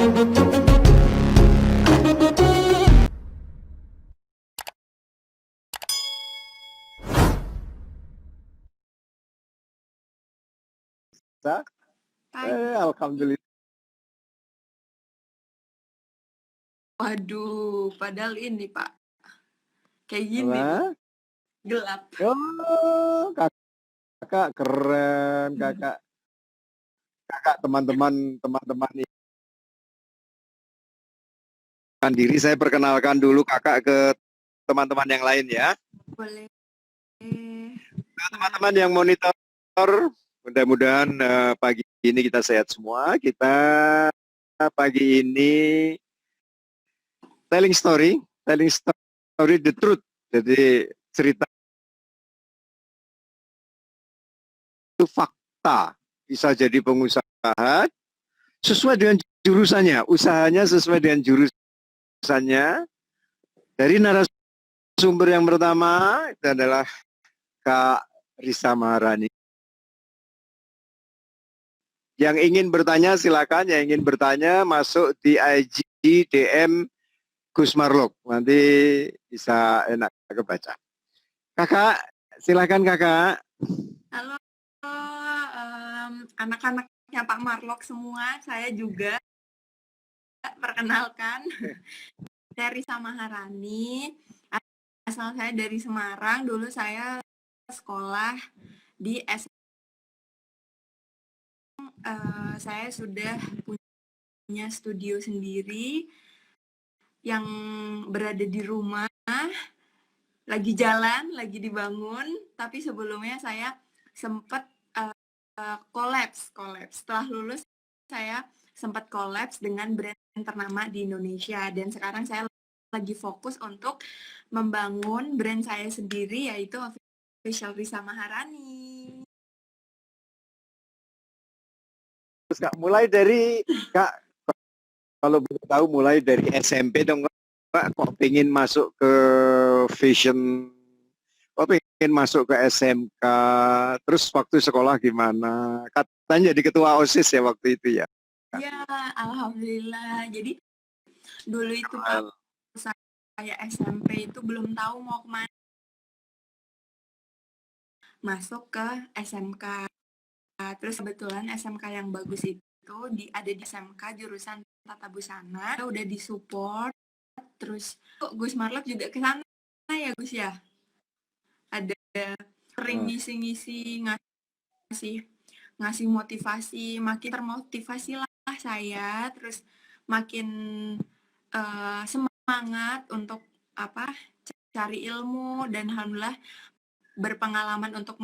Alhamdulillah. Waduh, padahal ini Pak, kayak gini nih, gelap. Oh, kakak keren, kakak teman-teman ini. Diri saya perkenalkan dulu kakak ke teman-teman yang lain ya. Boleh. Teman-teman yang monitor, mudah-mudahan pagi ini kita sehat semua. Kita pagi ini telling story the truth. Jadi cerita itu fakta. Bisa jadi pengusaha sesuai dengan jurusannya, usahanya sesuai dengan jurusannya. Dari narasumber yang pertama itu adalah Kak Risa Maharani. Yang ingin bertanya silakan, yang ingin bertanya masuk di IG DM Gus Marlok. Nanti bisa enak kebaca. Kakak, silakan kakak. Halo, anak-anaknya Pak Marlok semua, saya juga perkenalkan. Saya Risa Maharani, asal saya dari Semarang. Dulu saya sekolah di saya sudah punya studio sendiri yang berada di rumah, lagi jalan, lagi dibangun. Tapi sebelumnya saya sempat kolaps. Setelah lulus saya sempat kolaps dengan brand ternama di Indonesia, dan sekarang saya lagi fokus untuk membangun brand saya sendiri, yaitu Official Risa Maharani. Terus Kak, mulai dari Kak, kalau boleh tahu mulai dari SMP dong Kak, kok pengen masuk ke fashion, kok pengen masuk ke SMK, terus waktu sekolah gimana? Katanya jadi ketua OSIS ya waktu itu ya? Ya, alhamdulillah. Jadi dulu itu Pak, saya SMP itu belum tahu mau kemana, masuk ke SMK. Terus kebetulan SMK yang bagus itu ada di SMK jurusan Tata Busana, udah disupport. Terus Gus Marlok juga ke sana ya Gus ya. Ada sering ngisi-ngisi, ngasih motivasi, makin termotivasi lah saya, terus makin semangat untuk cari ilmu, dan alhamdulillah berpengalaman untuk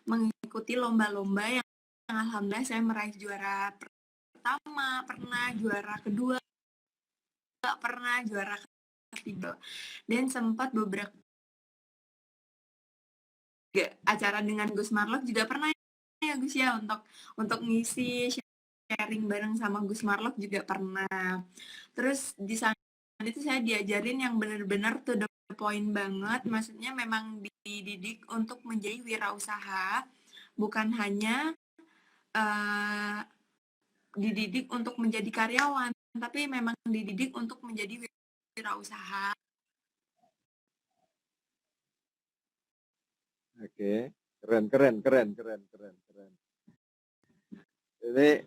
mengikuti lomba-lomba yang alhamdulillah saya meraih juara pertama, pernah juara kedua, pernah juara ketiga, dan sempat beberapa acara dengan Gus Marlok juga pernah ya Gus ya, untuk ngisi sharing bareng sama Gus Marlok juga pernah. Terus di sana itu saya diajarin yang benar-benar to the point banget, maksudnya memang dididik untuk menjadi wirausaha, bukan hanya dididik untuk menjadi karyawan, tapi memang dididik untuk menjadi wirausaha. Oke, keren. Ini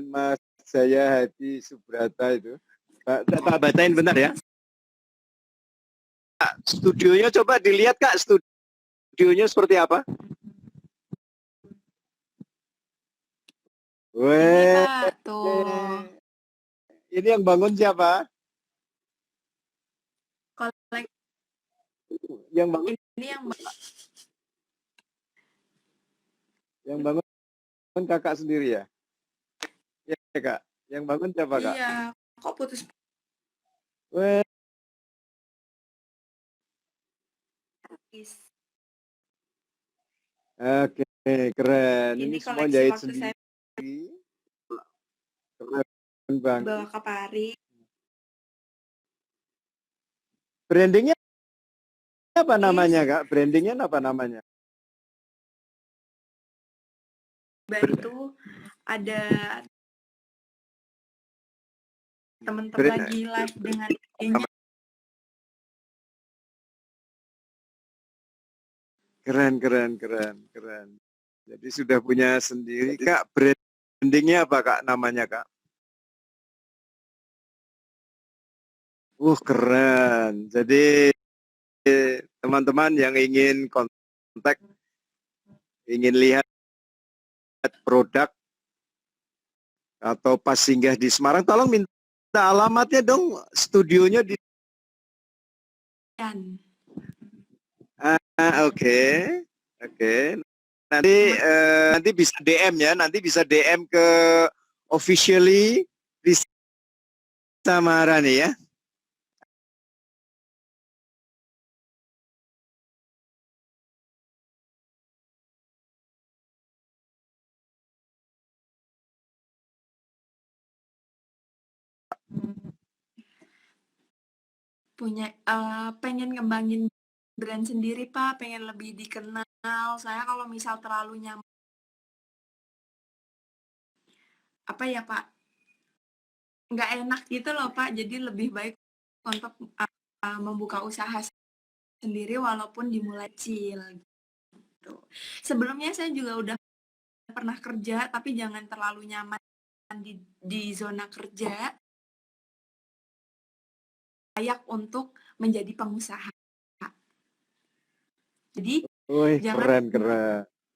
Mas Jaya Hadi Subrata itu. Pak bacain bentar ya. Studionya coba dilihat Kak, studionya seperti apa? Weh, tuh. Ini yang bangun siapa? Yang bangun ini yang bangun kakak sendiri ya? Ya Kak, yang bangun siapa Kak? Iya, kok putus? Weh. Oke, keren. Ini semua jahit sendiri. Keren banget. Bawa ke Paris. Brandingnya apa namanya Kak? Brandingnya apa namanya? bantu ada teman-teman lagi live dengan idenya. Keren. Jadi sudah punya sendiri, Kak. Brandingnya apa, Kak, namanya, Kak? Keren. Jadi teman-teman yang ingin kontak, ingin lihat produk atau pas singgah di Semarang, tolong minta alamatnya dong, studionya di. Oke. Nanti bisa DM ya, nanti bisa DM ke officially Risa Maharani ya. Pengen ngembangin brand sendiri, Pak, pengen lebih dikenal. Saya kalau misal terlalu nyaman, apa ya, Pak, nggak enak gitu loh, Pak. Jadi lebih baik untuk membuka usaha sendiri walaupun dimulai kecil gitu. Sebelumnya saya juga udah pernah kerja, tapi jangan terlalu nyaman di zona kerja, layak untuk menjadi pengusaha. Jadi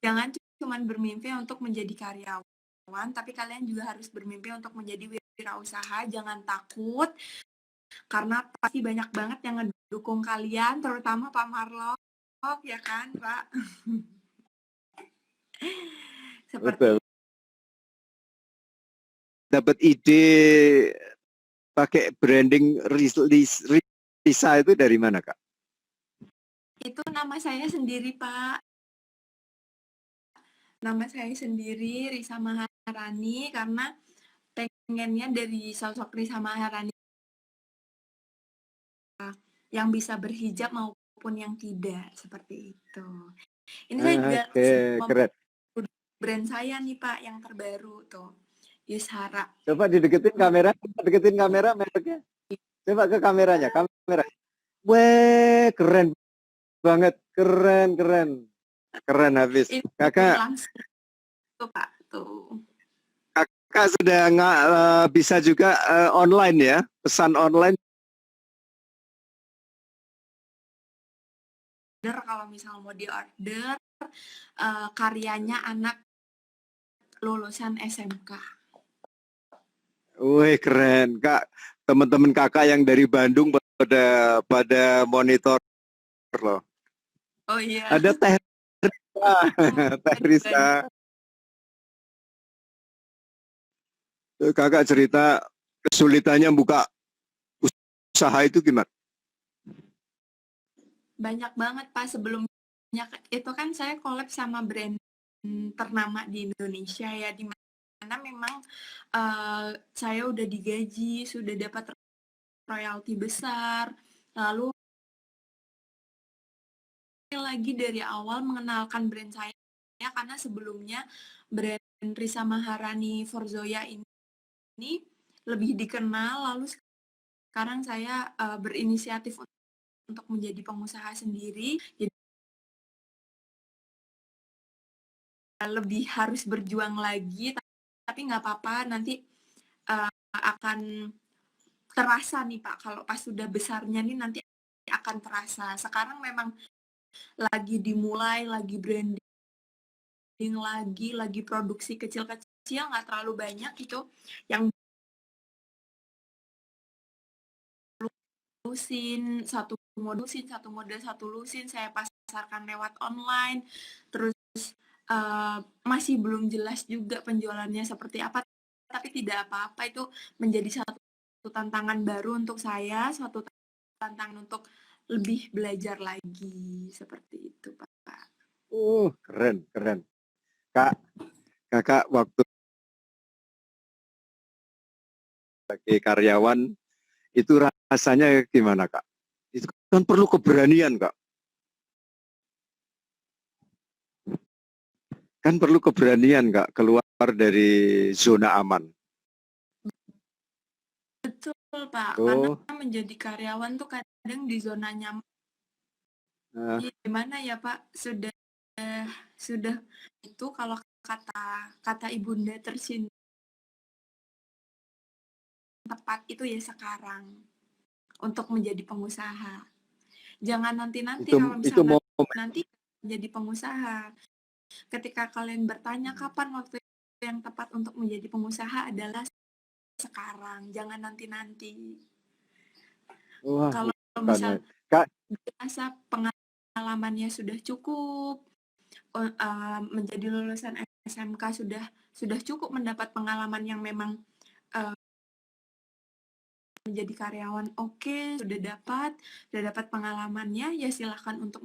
jangan cuma bermimpi untuk menjadi karyawan, tapi kalian juga harus bermimpi untuk menjadi wirausaha. Jangan takut, karena pasti banyak banget yang ngedukung kalian, terutama Pak Marlok, ya kan, Pak? Seperti dapat ide pakai branding Risa itu dari mana, Kak? Itu nama saya sendiri, Pak. Nama saya sendiri, Risa Maharani, karena pengennya dari sosok Risa Maharani yang bisa berhijab maupun yang tidak, seperti itu. Ini saya juga keren. Brand saya nih, Pak, yang terbaru tuh, Yusara. Coba deketin kamera mereknya. Coba ke kameranya, Weh, keren banget, keren habis. Kakak langsung tuh, Pak, tuh. Kakak sudah bisa juga online ya, pesan online. Kalau misal mau diorder, karyanya anak lulusan SMK. Wih, keren, Kak. Teman-teman Kakak yang dari Bandung pada monitor loh. Oh iya. Ada Teh Risa. Kakak cerita kesulitannya buka usaha itu gimana? Banyak banget, Pak. Sebelumnya itu kan saya collab sama brand ternama di Indonesia ya, di mana memang saya udah digaji, sudah dapat royalti besar, lalu lagi dari awal mengenalkan brand saya, karena sebelumnya brand Risa Maharani Forzoya ini lebih dikenal, lalu sekarang saya berinisiatif untuk menjadi pengusaha sendiri, jadi lebih harus berjuang lagi, tapi nggak apa-apa, nanti akan terasa nih, Pak, kalau pas sudah besarnya nih nanti akan terasa. Sekarang memang lagi dimulai, lagi branding lagi produksi kecil-kecil, nggak terlalu banyak itu yang lusin, satu model satu lusin saya pasarkan lewat online, terus masih belum jelas juga penjualannya seperti apa, tapi tidak apa-apa, itu menjadi satu tantangan baru untuk saya, suatu tantangan untuk lebih belajar lagi, seperti itu, Pak. Keren. Kak, Kakak waktu sebagai karyawan itu rasanya gimana, Kak? Itu kan perlu keberanian, Kak. Kan perlu keberanian Kak keluar dari zona aman. Betul, Pak. Karena Oh, menjadi karyawan tuh kadang di zona nyaman. nah, Gimana ya, Pak? Sudah itu kalau kata ibunda tercinta tepat itu ya sekarang untuk menjadi pengusaha. Jangan nanti-nanti kalau itu misalnya mau nanti jadi pengusaha. Ketika kalian bertanya kapan waktu yang tepat untuk menjadi pengusaha adalah sekarang, jangan nanti-nanti. wah Kalau bukan misal Kak. dirasa pengalamannya sudah cukup, menjadi lulusan SMK sudah cukup mendapat pengalaman yang memang menjadi karyawan sudah dapat pengalamannya, ya silahkan untuk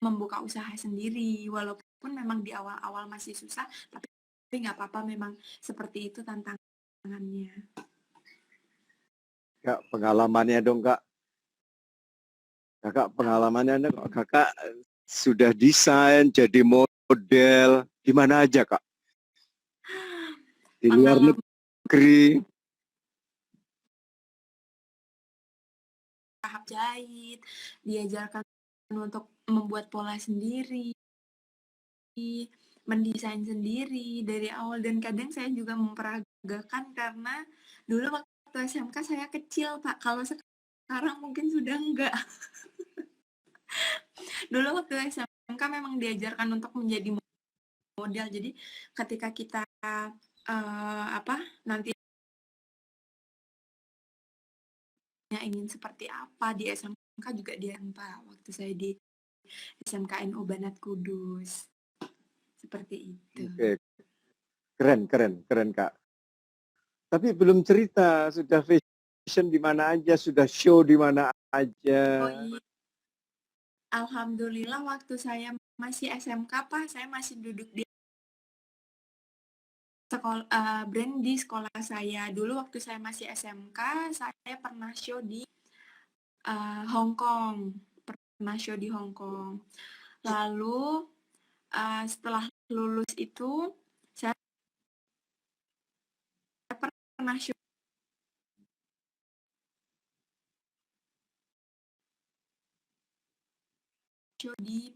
membuka usaha sendiri, walaupun memang di awal-awal masih susah, tapi nggak apa-apa, memang seperti itu tantangannya. Kak, pengalamannya dong Kak. Kakak pengalamannya dong. Kakak sudah desain, jadi model, di mana aja Kak? Di luar Pengalaman negeri. tahap jahit, diajarkan untuk membuat pola sendiri, mendesain sendiri dari awal, dan kadang saya juga memperagakan karena dulu waktu SMK saya kecil, Pak. Kalau sekarang mungkin sudah enggak. Dulu waktu SMK memang diajarkan untuk menjadi model. Jadi ketika kita nanti ingin seperti apa di SMK juga Pak, waktu saya di SMKNU Banat Kudus. Seperti itu. Oke, keren Kak. Tapi belum cerita, sudah fashion di mana aja, sudah show di mana aja. Oh iya. Alhamdulillah waktu saya masih SMK, Pak, saya masih duduk di sekolah brand di sekolah saya. Dulu waktu saya masih SMK, saya pernah show di Hong Kong. Pernah show di Hong Kong. Lalu setelah lulus itu saya pernah show di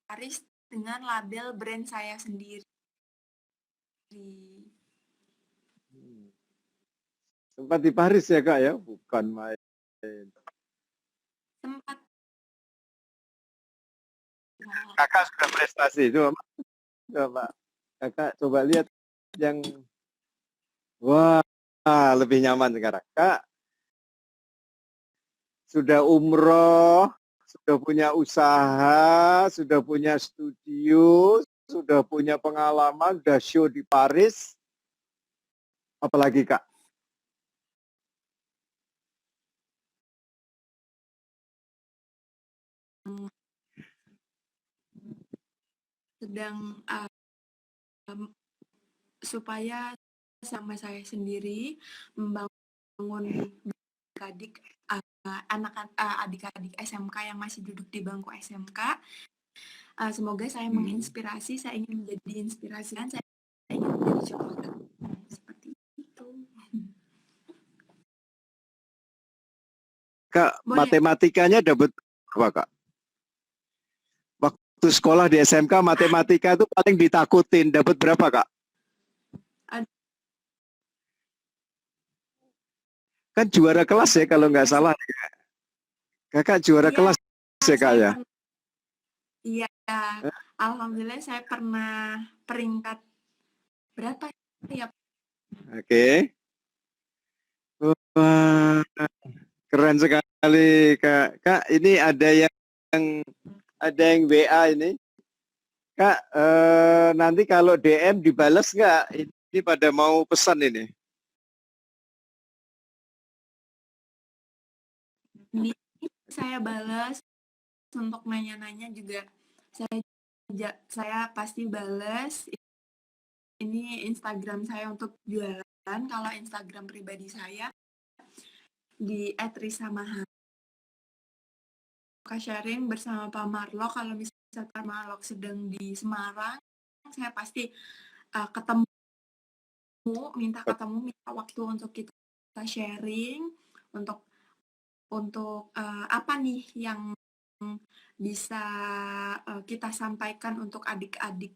Paris dengan label brand saya sendiri. Sempat di Paris ya Kak ya, bukan main. Sempat. Kakak sudah prestasi, coba Kakak coba lihat yang wah lebih nyaman sekarang. Kak sudah umroh, sudah punya usaha, sudah punya studio, sudah punya pengalaman, sudah show di Paris. Apalagi Kak? Sedang supaya sama saya sendiri membangun adik-adik adik-adik SMK yang masih duduk di bangku SMK. Semoga saya menginspirasi, saya ingin menjadi inspirasi, dan saya ingin menjadi contoh seperti itu. Kak, Boleh. matematikanya dapat berapa Kak? Waktu sekolah di SMK matematika itu paling ditakutin, dapat berapa Kak? Kan juara kelas ya kalau nggak salah. Kakak juara kelas ya Kak ya? Iya, alhamdulillah saya pernah peringkat berapa ya? Oke. Wah, keren sekali Kak. Kak, ini ada yang WA ini. Kak, nanti kalau DM dibalas nggak? Ini pada mau pesan ini. Ini saya balas, untuk nanya-nanya juga saya pasti balas. Ini Instagram saya untuk jualan. Kalau Instagram pribadi saya di @risamaha. Sharing bersama Pak Marlo kalau misalnya setelah Malok sedang di Semarang, saya pasti ketemu, minta waktu untuk kita sharing, untuk apa nih yang bisa kita sampaikan untuk adik-adik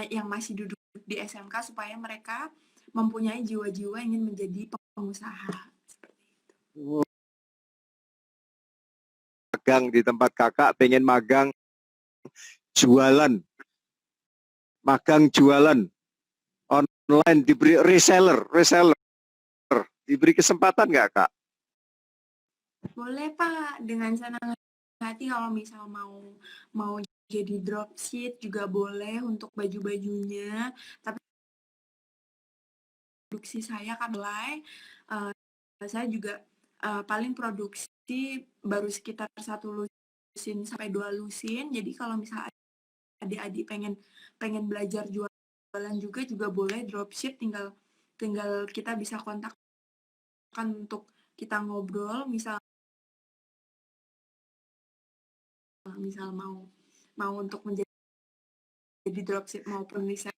yang masih duduk di SMK supaya mereka mempunyai jiwa-jiwa ingin menjadi pengusaha. Seperti itu. Magang di tempat kakak, pengen magang jualan online, diberi reseller, diberi kesempatan nggak kak? Boleh Pak, dengan senang hati. Kalau misal mau jadi dropship juga boleh untuk baju-bajunya, tapi produksi saya kan saya juga paling produksi baru sekitar 1 lusin sampai 2 lusin. Jadi kalau misalnya adik-adik pengen belajar jualan juga boleh dropship, tinggal kita bisa kontak untuk kita ngobrol, misal mau untuk menjadi dropship maupun reseller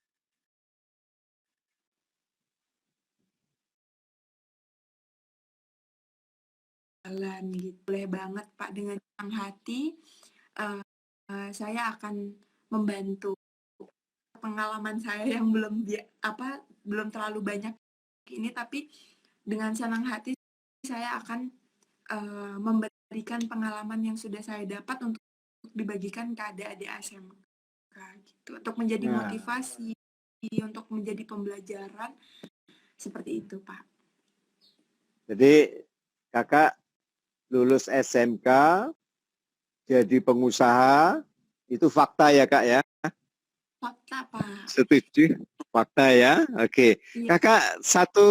gitu. Boleh banget Pak, dengan senang hati saya akan membantu. Pengalaman saya yang belum terlalu banyak ini, tapi dengan senang hati saya akan memberikan pengalaman yang sudah saya dapat untuk dibagikan ke adik-adik SMK gitu, untuk menjadi motivasi, untuk menjadi pembelajaran, seperti itu Pak. Jadi kakak lulus SMK jadi pengusaha, itu fakta ya kak ya? Fakta Pak. Setuju? Fakta ya? Oke. Iya. Kakak satu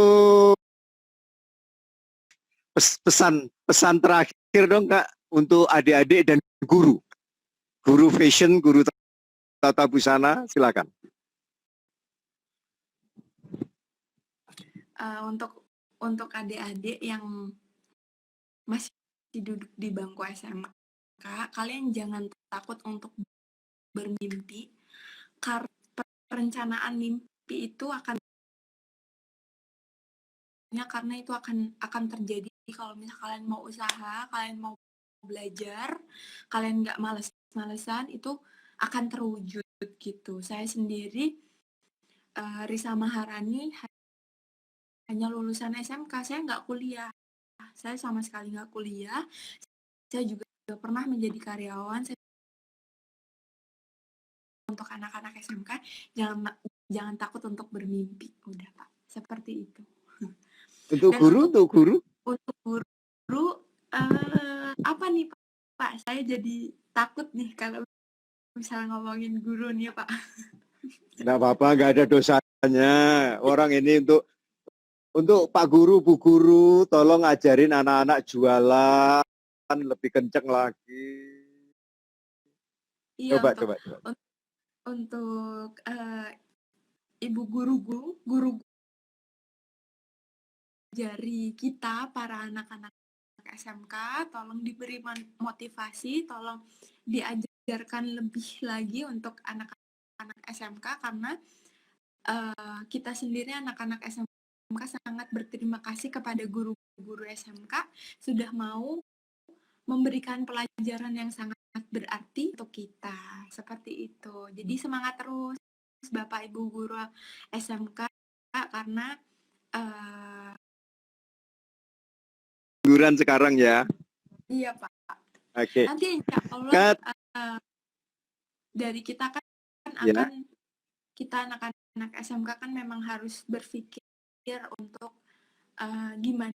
pesan terakhir dong kak untuk adik-adik dan guru fashion, guru tata busana, silakan. Untuk adik-adik yang masih duduk di bangku SMK, kalian jangan takut untuk bermimpi, karena perencanaan mimpi itu karena itu akan terjadi kalau misalnya kalian mau usaha, kalian mau belajar, kalian nggak males-malesan, itu akan terwujud gitu. Saya sendiri Risa Maharani hanya lulusan SMK, saya nggak kuliah, saya sama sekali nggak kuliah. Saya juga pernah menjadi karyawan. Untuk anak-anak SMK, jangan takut untuk bermimpi, udah Pak, seperti itu. Untuk guru apa nih Pak? Saya jadi takut nih kalau misalnya ngomongin guru nih Pak. Nggak apa-apa, nggak ada dosanya. Orang ini untuk Pak Guru, Bu Guru, tolong ajarin anak-anak jualan lebih kenceng lagi. Iya, Coba. Untuk ibu guru dari kita, para anak-anak SMK, tolong diberi motivasi, tolong diajarkan lebih lagi untuk anak-anak SMK, karena kita sendiri anak-anak SMK sangat berterima kasih kepada guru-guru SMK sudah mau memberikan pelajaran yang sangat berarti untuk kita, seperti itu. Jadi semangat terus Bapak Ibu guru SMK, karena Guran sekarang ya. iya Pak. Oke. Nanti insya Allah dari kita kan akan kita anak-anak SMK kan memang harus berpikir untuk gimana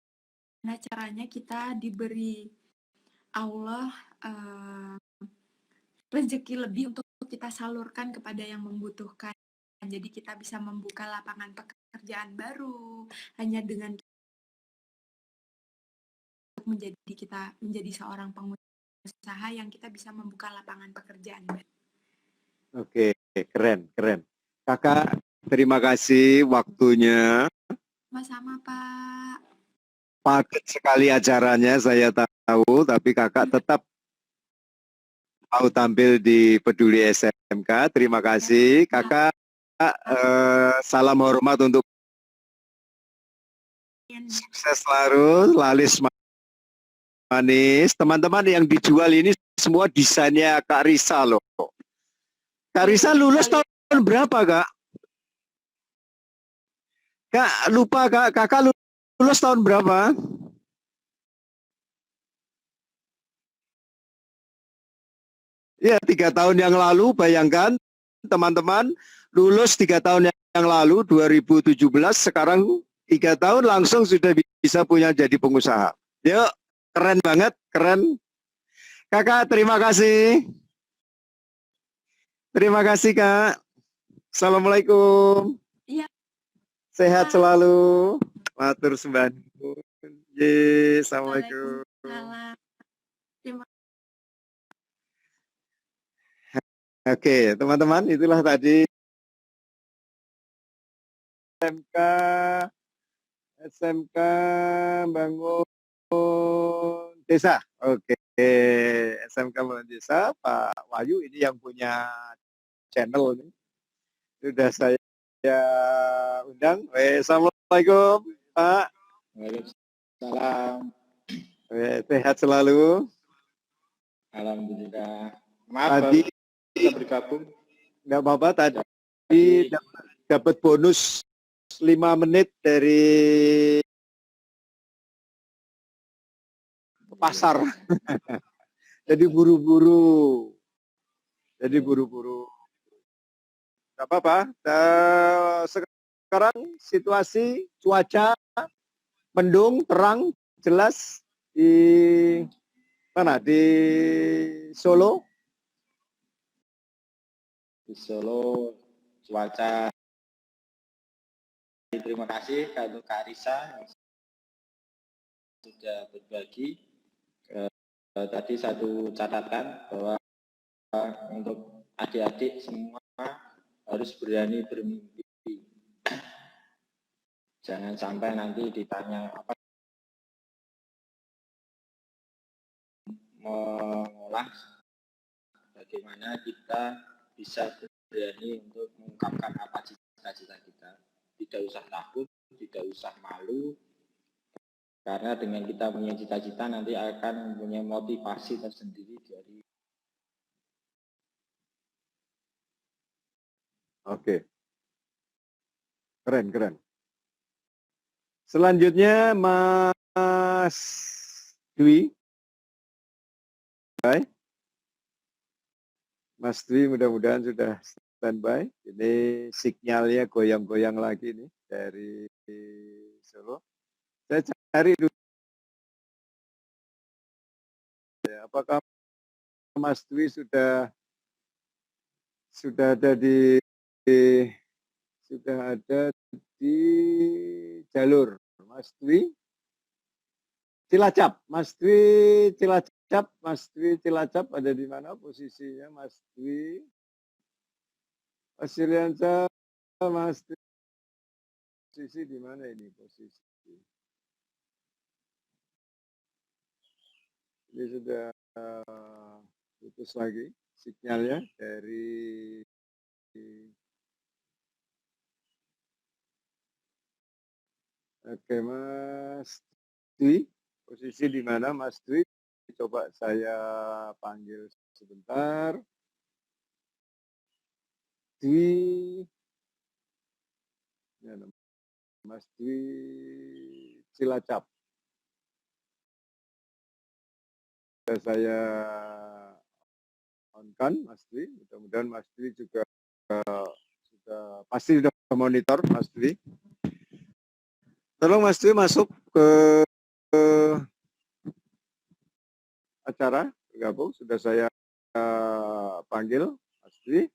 caranya kita diberi Allah rezeki lebih untuk kita salurkan kepada yang membutuhkan. Jadi kita bisa membuka lapangan pekerjaan baru hanya dengan menjadi seorang pengusaha yang kita bisa membuka lapangan pekerjaan baru. Oke, keren. Kakak, terima kasih waktunya. Sama-sama Pak. Padat sekali acaranya, saya tahu, tapi kakak tetap mau tampil di Peduli SMK. Terima kasih. Kakak, salam hormat untuk sukses selalu, laris manis. Teman-teman yang dijual ini semua desainnya Kak Risa loh. Kak Risa lulus tahun berapa, Kak? Kak, lupa Kak. Kakak lulus tahun berapa? Ya, 3 tahun yang lalu, bayangkan teman-teman, lulus 3 tahun yang lalu, 2017, sekarang 3 tahun langsung sudah bisa punya jadi pengusaha. Yuk, keren banget, keren. Kakak, terima kasih. Terima kasih, Kak. Assalamualaikum. Iya. Sehat selalu. Matur sembah nuwun. Assalamualaikum. Waalaikumsalam. Terima Oke, teman-teman, itulah tadi SMK SMK Bangun Desa. Oke, SMK Bangun Desa, Pak Wahyu ini yang punya channel ini. Sudah saya undang. Assalamualaikum, Pak. Waalaikumsalam. Sehat selalu. Alhamdulillah. Maaf, Tadi bisa bergabung. nggak apa-apa, tadi dapat bonus 5 menit dari pasar. Jadi buru-buru. Nggak apa-apa. Sekarang situasi cuaca mendung, terang, jelas di mana? Di Solo. Di Solo cuaca. Terima kasih untuk Kak Risa yang sudah berbagi. Tadi satu catatan bahwa untuk adik-adik semua harus berani bermimpi. Jangan sampai nanti ditanya apa mengolah bagaimana kita bisa berani untuk mengungkapkan apa cita-cita kita. Tidak usah takut, tidak usah malu, karena dengan kita punya cita-cita nanti akan mempunyai motivasi tersendiri dari. Oke. Keren. Selanjutnya Mas Dwi. Baik. Mas Dwi mudah-mudahan sudah standby. Ini sinyalnya goyang-goyang lagi nih dari Solo. Saya cari dulu. Apakah Mas Dwi sudah ada di jalur Mas Dwi Cilacap. Mas Dwi Cilacap ada di mana posisinya Mas Dwi? Mas Iriansa, Mas Dwi posisi di mana ini posisi? Ini sudah putus lagi sinyalnya dari Oke, Mas Dwi, posisi di mana Mas Dwi? Coba saya panggil sebentar. Dwi, ya, Mas Dwi Cilacap. Saya on-kan Mas Dwi, mudah-mudahan Mas Dwi juga pasti sudah monitor Mas Dwi. Tolong Mas Dwi masuk ke acara bergabung, sudah saya panggil Mas Dwi.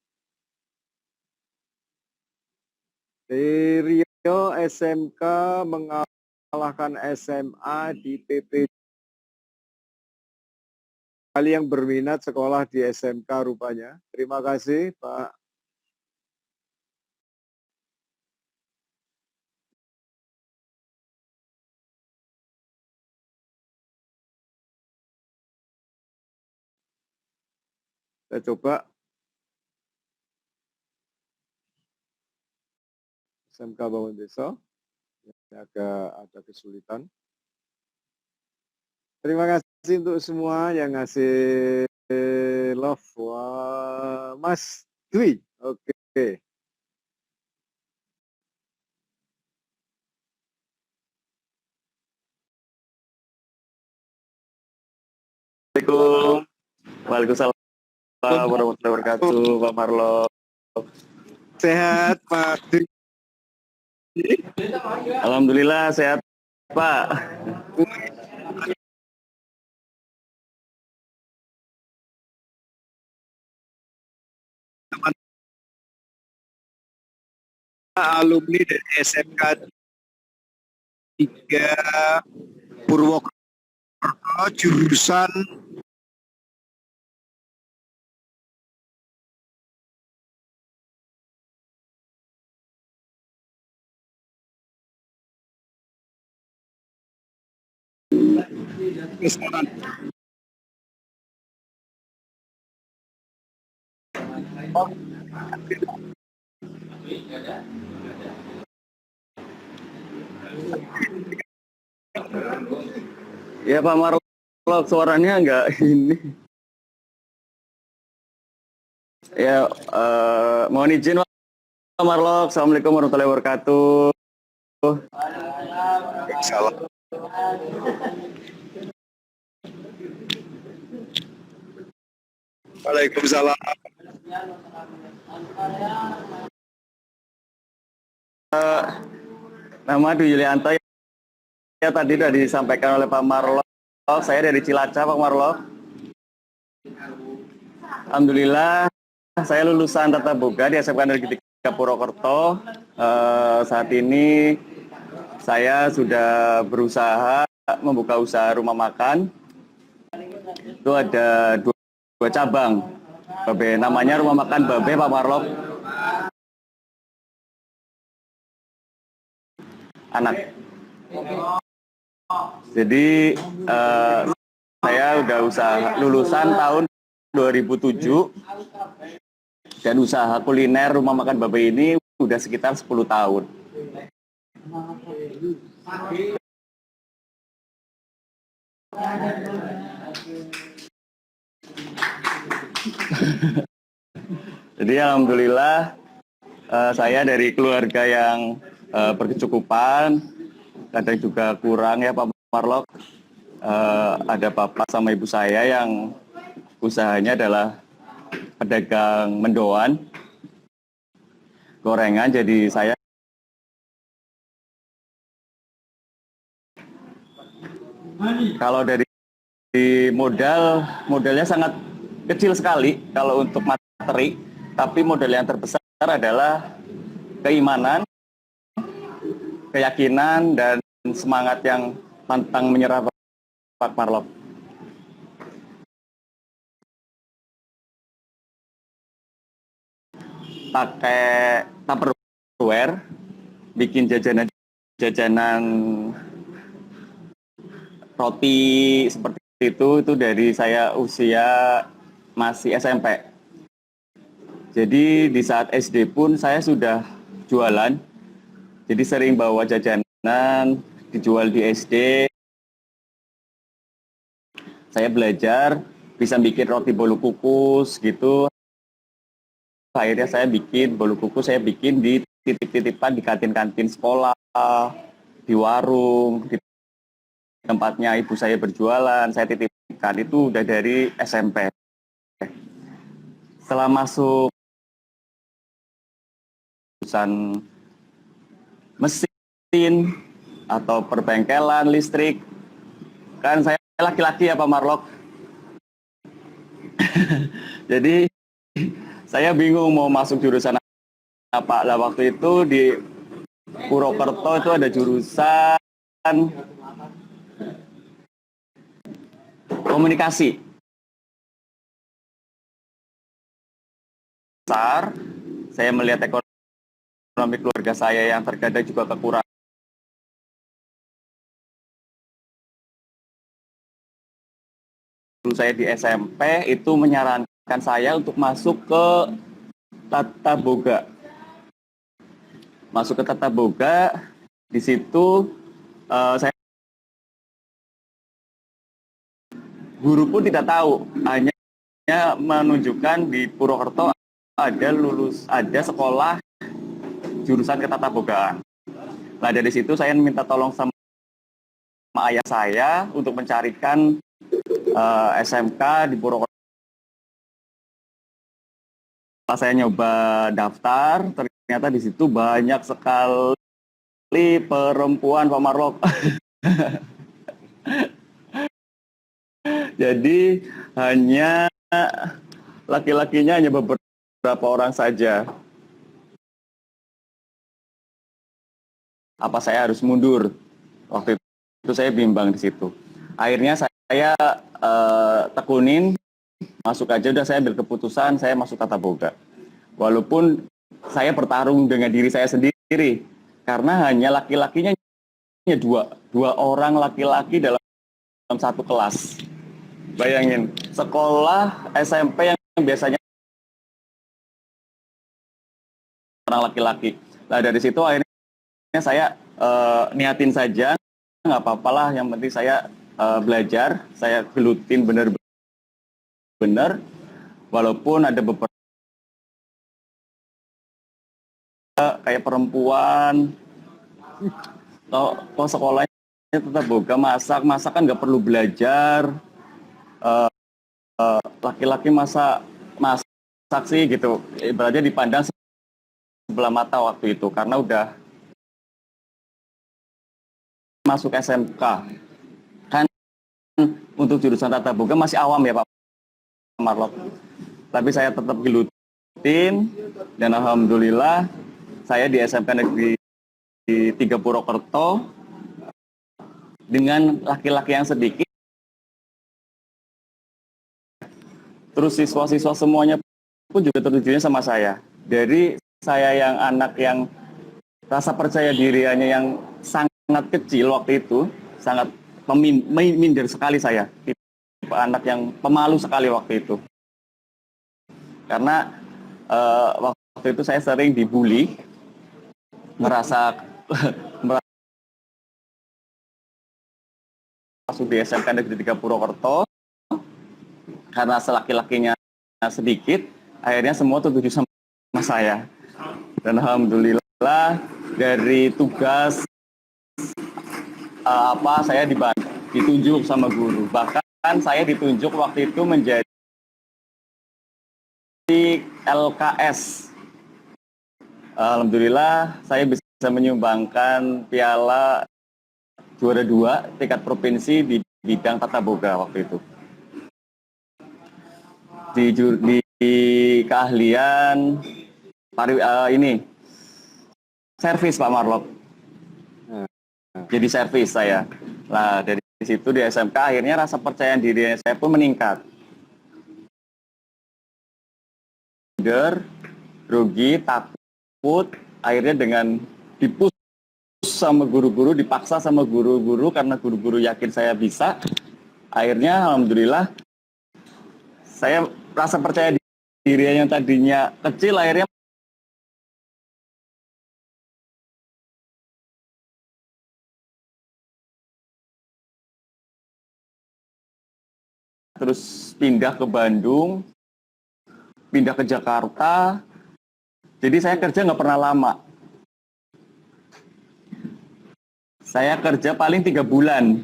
Rio SMK mengalahkan SMA di PP. Kali yang berminat sekolah di SMK rupanya. Terima kasih Pak. Kita coba SMK Bangun Desa. Ada kesulitan. Terima kasih untuk semua yang ngasih love. Wah, Mas Dwi. Oke. Assalamualaikum. Waalaikumsalam warahmatullahi wabarakatuh, Pak Marlo. Sehat, Pak Dwi. Alhamdulillah sehat, Pak. Alumni dari SMK 3 Purwokerto jurusan Ya Pak Marlo, suaranya enggak ini. Ya, mohon izin Pak Marlo. Assalamualaikum warahmatullahi wabarakatuh. salah. Waalaikumsalam. Nama Dwi Yulianto ya tadi sudah disampaikan oleh Pak Marlo. Saya dari Cilacap, Pak Marlo. Alhamdulillah, saya lulusan Tata Boga di SMK Negeri 3 Purwokerto. Saat ini saya sudah berusaha membuka usaha rumah makan. Itu ada dua cabang. Babe, namanya rumah makan Babe, Pak Marlo. Anak. Jadi saya udah lulusan tahun 2007 dan usaha kuliner rumah makan Babe ini udah sekitar 10 tahun. Jadi alhamdulillah saya dari keluarga yang berkecukupan, kadang juga kurang ya Pak Marlo. Ada bapak sama ibu saya yang usahanya adalah pedagang mendoan, gorengan, jadi saya kalau dari modalnya sangat kecil sekali kalau untuk materi, tapi modal yang terbesar adalah keimanan, keyakinan, dan semangat yang pantang menyerah Pak Marlo. Pakai Tupperware, bikin jajanan roti seperti itu dari saya usia masih SMP. Jadi di saat SD pun saya sudah jualan, jadi sering bawa jajanan dijual di SD. Saya belajar bisa bikin roti bolu kukus gitu. Akhirnya saya bikin bolu kukus, saya bikin di titip-titipan di kantin-kantin sekolah, di warung, di tempatnya ibu saya berjualan, saya titipkan. Itu udah dari SMP. Setelah masuk jurusan mesin atau perbengkelan listrik, kan saya laki-laki ya Pak Marlo. Jadi saya bingung mau masuk jurusan apa. Lah waktu itu di Purwokerto itu ada jurusan komunikasi. Saya melihat ekonomi keluarga saya yang terkadang juga kekurangan. Saya di SMP itu menyarankan saya untuk masuk ke Tata Boga. Masuk ke Tata Boga, di situ saya guru pun tidak tahu, hanya menunjukkan di Purwokerto ada sekolah jurusan ketatabogaan. Nah dari situ saya minta tolong sama ayah saya untuk mencarikan SMK di Purwokerto. Setelah saya nyoba daftar, ternyata di situ banyak sekali perempuan, Pak Marlok. Jadi hanya laki-lakinya hanya beberapa orang saja. Apa saya harus mundur? Waktu itu saya bimbang di situ. Akhirnya saya tekunin, masuk aja. Udah saya ambil keputusan, saya masuk Tata Boga. Walaupun saya bertarung dengan diri saya sendiri, karena hanya laki-lakinya hanya dua orang laki-laki dalam satu kelas. Bayangin, sekolah SMP yang biasanya orang laki-laki. Nah dari situ akhirnya saya niatin saja, nggak apa-apalah, yang penting saya belajar, saya gelutin benar-benar, walaupun ada beberapa kayak perempuan, kok sekolahnya tetap boga masak kan nggak perlu belajar, laki-laki masak sih gitu, ibaratnya dipandang sebelah mata waktu itu, karena udah masuk SMK. Kan untuk jurusan Tata Boga masih awam ya Pak Marlok. Tapi saya tetap gelutin, dan alhamdulillah saya di SMK Negeri 3 Purwokerto dengan laki-laki yang sedikit. Terus siswa-siswa semuanya pun juga tertujunya sama saya. Dari saya yang anak yang rasa percaya dirinya yang sangat kecil waktu itu, sangat minder sekali saya. Tipe anak yang pemalu sekali waktu itu. Karena waktu itu saya sering dibully, merasa masuk di SMK Negeri 3 Purwokerto, karena selaki-lakinya sedikit, akhirnya semua tertuju sama saya. Dan alhamdulillah dari tugas saya ditunjuk sama guru. Bahkan saya ditunjuk waktu itu menjadi LKS. Alhamdulillah saya bisa menyumbangkan piala juara 2 tingkat provinsi di bidang Tata Boga waktu itu. Di keahlian servis Pak Marlok. Jadi servis saya. Nah dari situ di SMK akhirnya rasa percaya diri saya pun meningkat. Grogi, takut, akhirnya dengan dipus sama guru-guru, dipaksa sama guru-guru karena guru-guru yakin saya bisa. Akhirnya alhamdulillah saya rasa percaya diri yang tadinya kecil akhirnya terus pindah ke Bandung, pindah ke Jakarta. Jadi saya kerja nggak pernah lama. Saya kerja paling 3 bulan.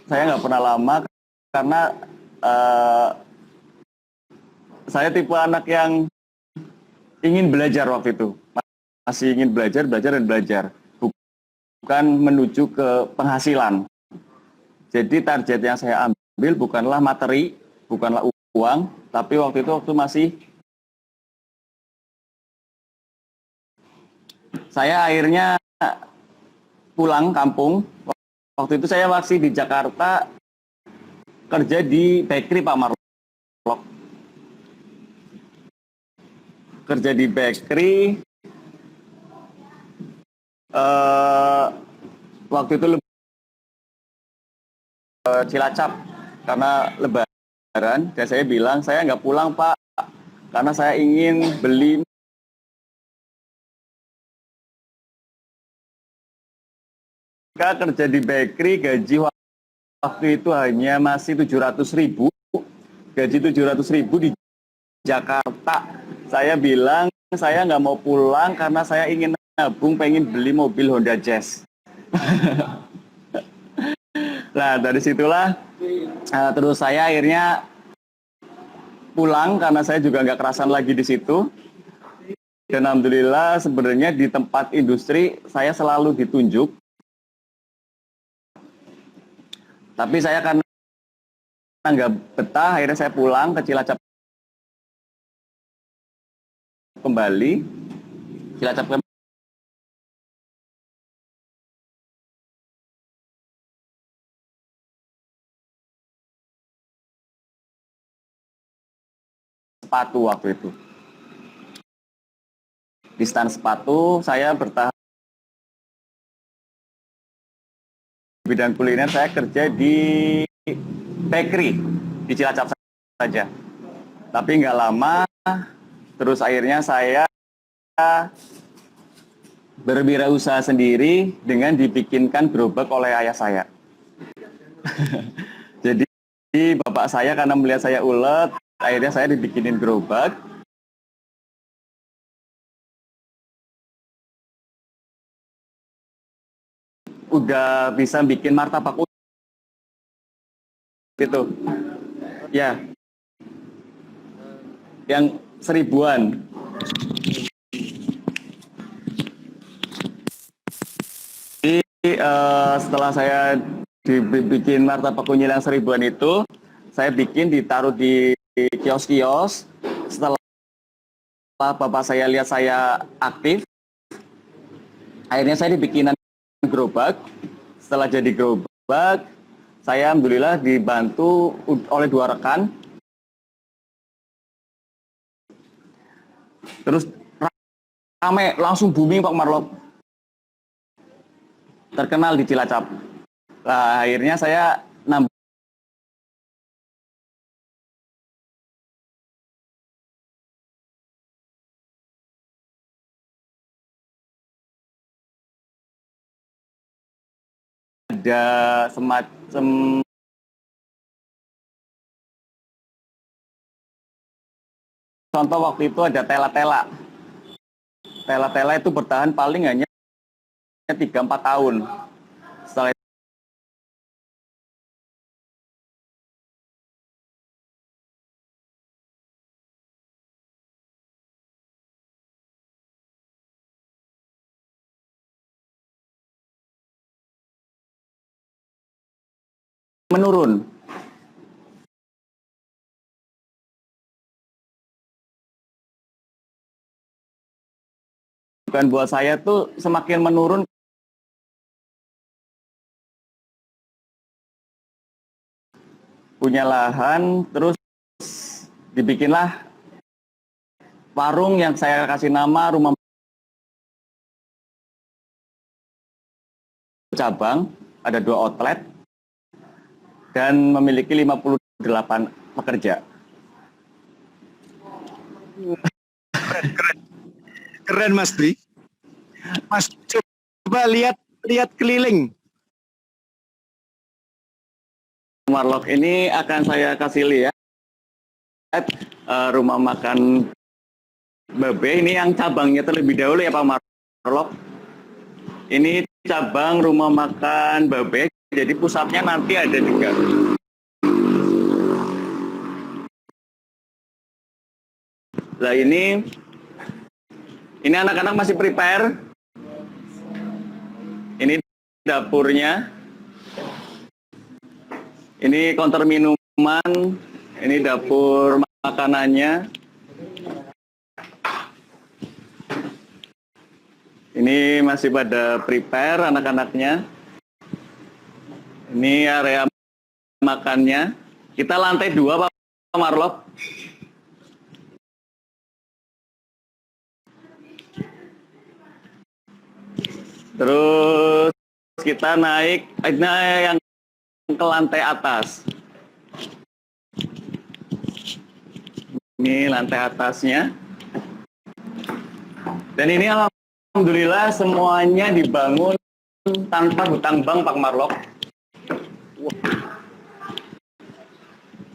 Saya nggak pernah lama karena saya tipe anak yang ingin belajar waktu itu. Masih ingin belajar dan belajar. Bukan menuju ke penghasilan. Jadi target yang saya ambil bukanlah materi, bukanlah uang, tapi waktu itu masih saya akhirnya pulang kampung. Waktu itu saya masih di Jakarta, kerja di bakery Pak Marlok. Kerja di bakery, waktu itu Cilacap karena Lebaran, dan saya bilang saya nggak pulang Pak karena saya ingin beli kerja di bakery, gaji waktu itu hanya masih 700.000, gaji 700.000 di Jakarta. Saya bilang saya nggak mau pulang karena saya ingin nabung, pengen beli mobil Honda Jazz. Nah dari situlah terus saya akhirnya pulang karena saya juga nggak kerasan lagi di situ. Dan alhamdulillah sebenarnya di tempat industri saya selalu ditunjuk. Tapi saya karena nggak betah, akhirnya saya pulang ke Cilacap kembali. Cilacap sepatu waktu itu. Di stand sepatu saya bertahan bidang kuliner, saya kerja di bakery di Cilacap saja. Tapi nggak lama, terus akhirnya saya berwirausaha sendiri dengan dibikinkan gerobak oleh ayah saya. Jadi bapak saya karena melihat saya ulet, akhirnya saya dibikinin gerobak. Udah bisa bikin martabak itu, ya, yang 1000-an. Jadi setelah saya dibikin martabak kunyil yang 1000-an itu, saya bikin ditaruh di kios-kios. Setelah bapak saya lihat saya aktif, akhirnya saya dibikinan gerobak. Setelah jadi gerobak, saya alhamdulillah dibantu oleh 2 rekan. Terus rame, langsung booming Pak Marlok. Terkenal di Cilacap. Nah, akhirnya saya nambah ada semacam contoh waktu itu ada tela-tela. Tela-tela itu bertahan paling hanya 3-4 tahun. Setelah menurun. Bukan buat saya tuh semakin menurun. Punya lahan, terus dibikinlah warung yang saya kasih nama Rumah Cabang, ada 2 outlet, dan memiliki 58 pekerja. Keren Mas Dwi. Mas coba lihat keliling. Marlok ini akan saya kasih lihat rumah makan Babe. Ini yang cabangnya terlebih dahulu ya Pak Marlok. Ini cabang rumah makan Babe. Jadi pusatnya nanti ada 3. Nah ini anak-anak masih prepare. Ini dapurnya. Ini counter minuman, ini dapur makanannya. Ini masih pada prepare anak-anaknya. Ini area makannya. Kita lantai 2 Pak Marlok. Terus kita naik, yang ke lantai atas. Ini lantai atasnya. Dan ini alhamdulillah semuanya dibangun tanpa hutang bank, Pak Marlok.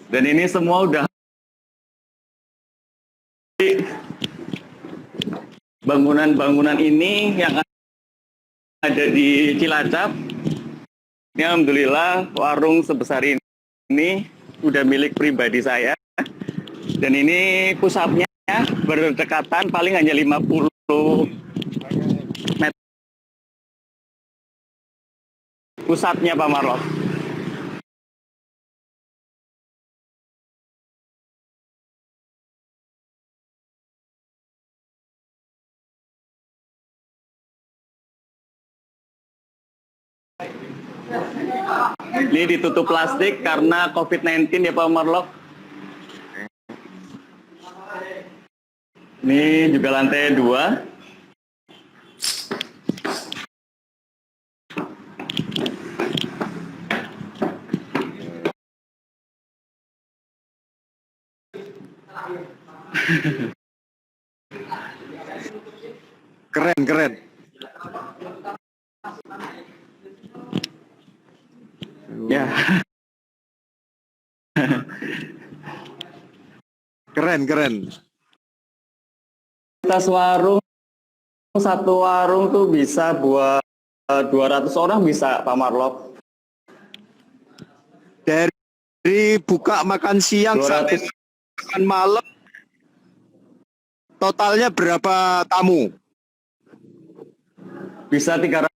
Dan ini semua udah bangunan-bangunan ini yang ada di Cilacap. Ini alhamdulillah warung sebesar ini udah milik pribadi saya. Dan ini pusatnya berdekatan paling hanya 50 meter. Pusatnya Pak Marlok. Ini ditutup plastik karena COVID-19 ya Pak Marlok. Ini juga lantai 2. Keren, keren. Ya. Keren, keren. Atas warung, satu warung tuh bisa buat 200 orang bisa Pak Marlok. Dari buka makan siang 200. sampai makan malam, totalnya berapa tamu? Bisa 300.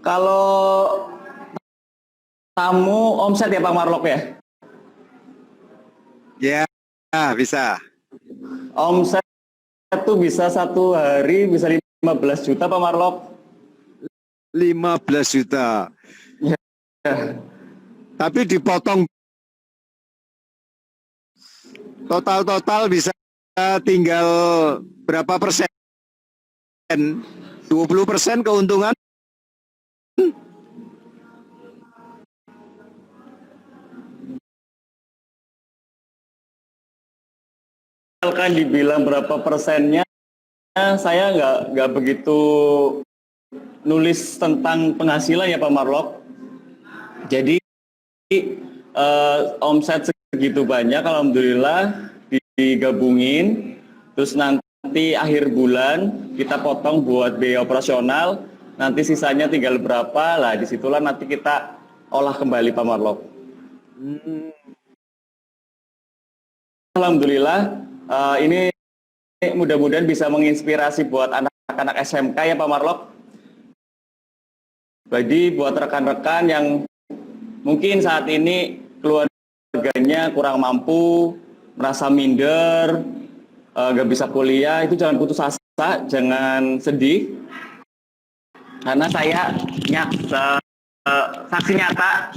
Kalau tamu omset ya Pak Marlok ya? Ya, bisa. Omset itu bisa satu hari bisa 15 juta Pak Marlok. 15 juta. Ya. Tapi dipotong total bisa tinggal berapa persen? 20% keuntungan? Misalkan dibilang berapa persennya, saya nggak begitu nulis tentang penghasilan ya Pak Marlok. Jadi omset segitu banyak, alhamdulillah digabungin, terus nanti akhir bulan kita potong buat biaya operasional, nanti sisanya tinggal berapa, lah disitulah nanti kita olah kembali Pak Marlok. Alhamdulillah ini mudah-mudahan bisa menginspirasi buat anak-anak SMK ya Pak Marlok. Jadi buat rekan-rekan yang mungkin saat ini keluarganya kurang mampu, merasa minder, nggak bisa kuliah, itu jangan putus asa, jangan sedih. Karena saya saksi nyata,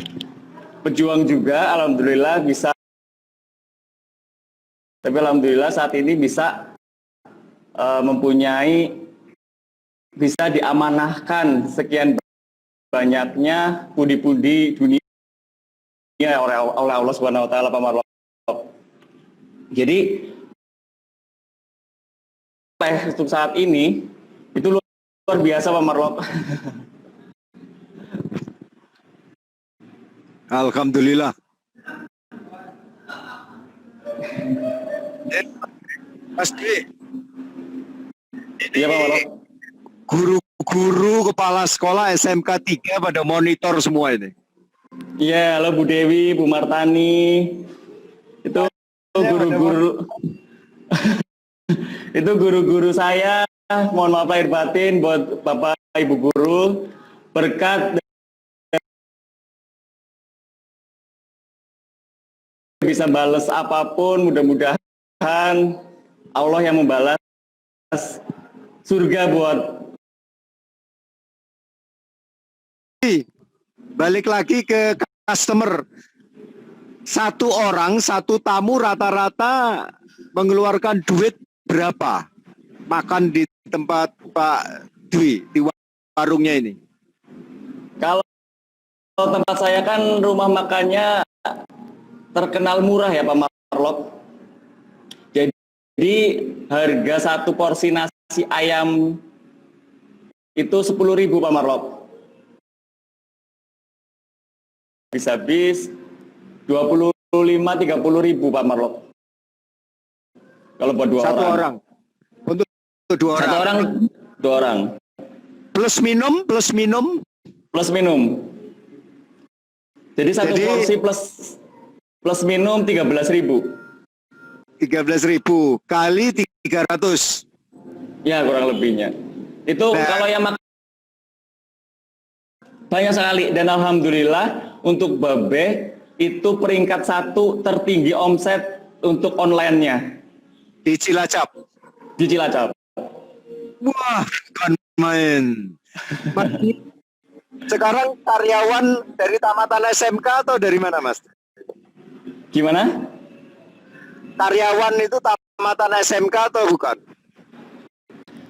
pejuang juga, alhamdulillah bisa. Tapi alhamdulillah saat ini bisa bisa diamanahkan sekian banyaknya pundi-pundi dunia oleh Allah Subhanahu wa taala Pak Marlok. Jadi untuk saat ini itu luar biasa Pak Marlok. Alhamdulillah. Pasti Iya Pak Marlok. Guru-guru kepala sekolah SMK 3 pada monitor semua ini. Iya, halo Bu Dewi, Bu Martani. Itu guru-guru itu guru-guru saya. Mohon maaf lahir batin buat Bapak Ibu guru. Berkat bisa balas apapun, mudah-mudahan Allah yang membalas surga buat. Balik lagi ke customer. Satu orang, satu tamu rata-rata mengeluarkan duit berapa? Makan di tempat Pak Dwi, di warungnya ini. Kalau tempat saya kan rumah makannya terkenal murah ya Pak Marlok. Jadi harga satu porsi nasi ayam itu 10.000 Pak Marlok. Habis 25-30.000 Pak Marlok. Kalau buat dua Satu orang. orang. Untuk dua orang. Satu orang, dua orang. Plus minum, Plus minum. Jadi satu porsi plus minum 13.000. 13.000 kali 300. Ya kurang lebihnya. Itu Nah. kalau yang banyak sekali dan alhamdulillah untuk Babe itu peringkat 1 tertinggi omset untuk online-nya Di Cilacap. di Cilacap. Wah, kan main. Mas, sekarang karyawan dari tamatan SMK atau dari mana, Mas? Gimana? Karyawan itu tamatan SMK atau bukan?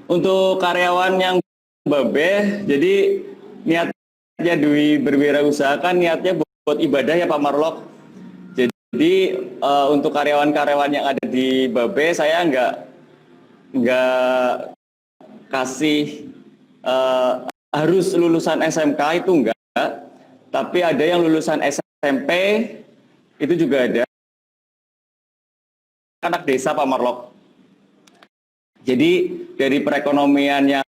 Untuk karyawan yang Babe, jadi niatnya Dwi berwirausaha kan niatnya buat ibadah ya Pak Marlok. Jadi untuk karyawan-karyawan yang ada di Babe saya nggak kasih harus lulusan SMK itu enggak, tapi ada yang lulusan SMP itu juga ada. Anak desa Pak Marlok. Jadi dari perekonomian yang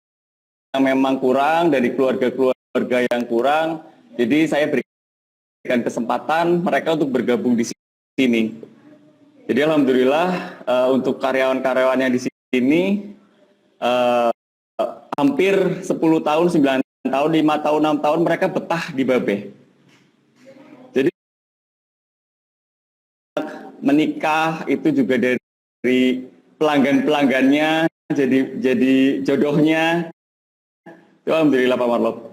memang kurang, dari keluarga-keluarga yang kurang, jadi saya berikan kesempatan mereka untuk bergabung di sini. Jadi alhamdulillah untuk karyawan-karyawan yang di sini hampir 10 tahun, 9 tahun, 5 tahun, 6 tahun mereka betah di Babe. Jadi menikah itu juga dari pelanggan-pelanggannya jadi jodohnya. Alhamdulillah Pak Marlok.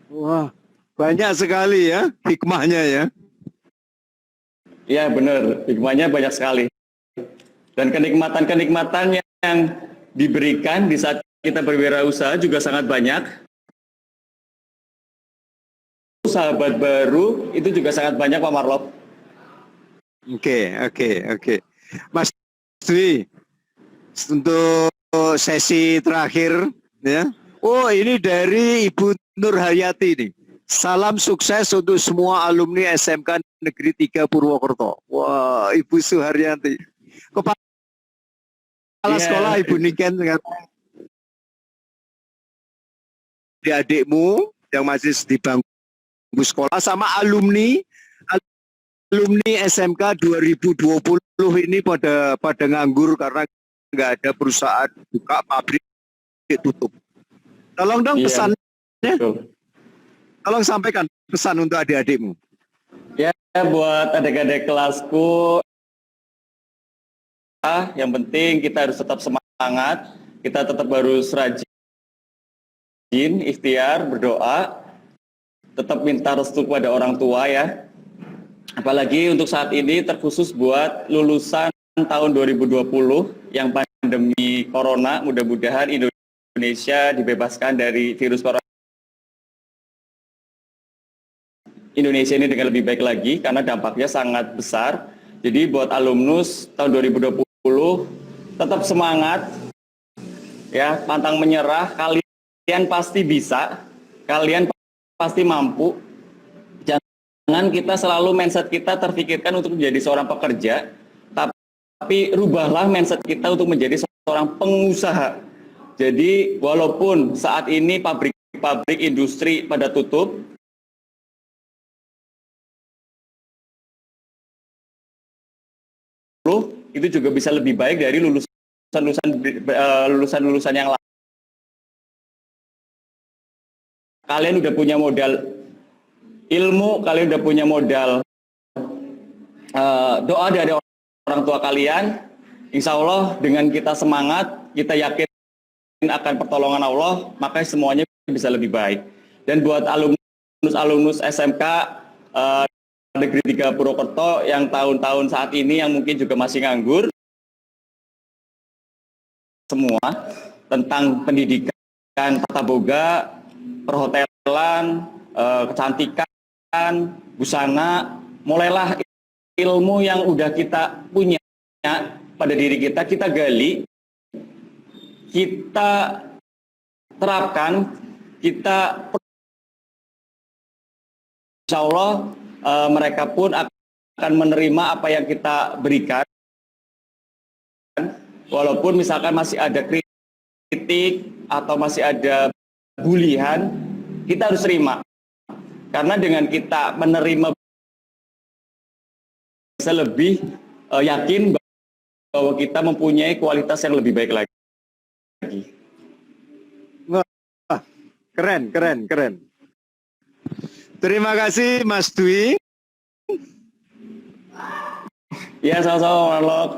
Wah, banyak sekali ya hikmahnya ya. Ya benar, hikmahnya banyak sekali. Dan kenikmatan-kenikmatan yang diberikan di saat kita berwirausaha juga sangat banyak. Sahabat baru itu juga sangat banyak Pak Marlok. Oke. Mas Dwi, untuk sesi terakhir ya. Oh, ini dari Ibu Nur Hayati nih. Salam sukses untuk semua alumni SMK Negeri 3 Purwokerto. Wah, Ibu Suharyanti. Kepala sekolah Ibu Niken sekarang. Adik-adikmu yang masih di bangku sekolah sama alumni SMK 2020 ini pada nganggur karena nggak ada perusahaan buka, pabrik tutup. Tolong dong pesannya, tolong sampaikan pesan untuk adik-adikmu. Ya buat adik-adik kelasku, yang penting kita harus tetap semangat, kita tetap harus rajin, ikhtiar, berdoa, tetap minta restu kepada orang tua ya. Apalagi untuk saat ini terkhusus buat lulusan tahun 2020 yang pandemi corona, mudah-mudahan Indonesia dibebaskan dari virus corona. Indonesia ini dengan lebih baik lagi karena dampaknya sangat besar. Jadi buat alumnus tahun 2020 tetap semangat ya, pantang menyerah, kalian pasti bisa, kalian pasti mampu. Jangan kita selalu mindset kita terfikirkan untuk menjadi seorang pekerja, tapi rubahlah mindset kita untuk menjadi seorang pengusaha. Jadi walaupun saat ini pabrik-pabrik industri pada tutup, itu juga bisa lebih baik dari lulusan-lulusan yang lain. Kalian udah punya modal ilmu, kalian udah punya modal doa dari orang tua kalian. Insya Allah dengan kita semangat, kita yakin akan pertolongan Allah, maka semuanya bisa lebih baik. Dan buat alumnus SMK Negeri 3 Purwokerto yang tahun-tahun saat ini yang mungkin juga masih nganggur, semua tentang pendidikan tata boga, perhotelan, kecantikan, busana, mulailah ilmu yang udah kita punya pada diri kita, kita gali, kita terapkan, kita insya Allah mereka pun akan menerima apa yang kita berikan, walaupun misalkan masih ada kritik atau masih ada bulian, kita harus terima. Karena dengan kita menerima bisa lebih yakin bahwa kita mempunyai kualitas yang lebih baik lagi. Wah, keren, keren, keren. Terima kasih Mas Dwi. Ya, sama-sama, Marlok.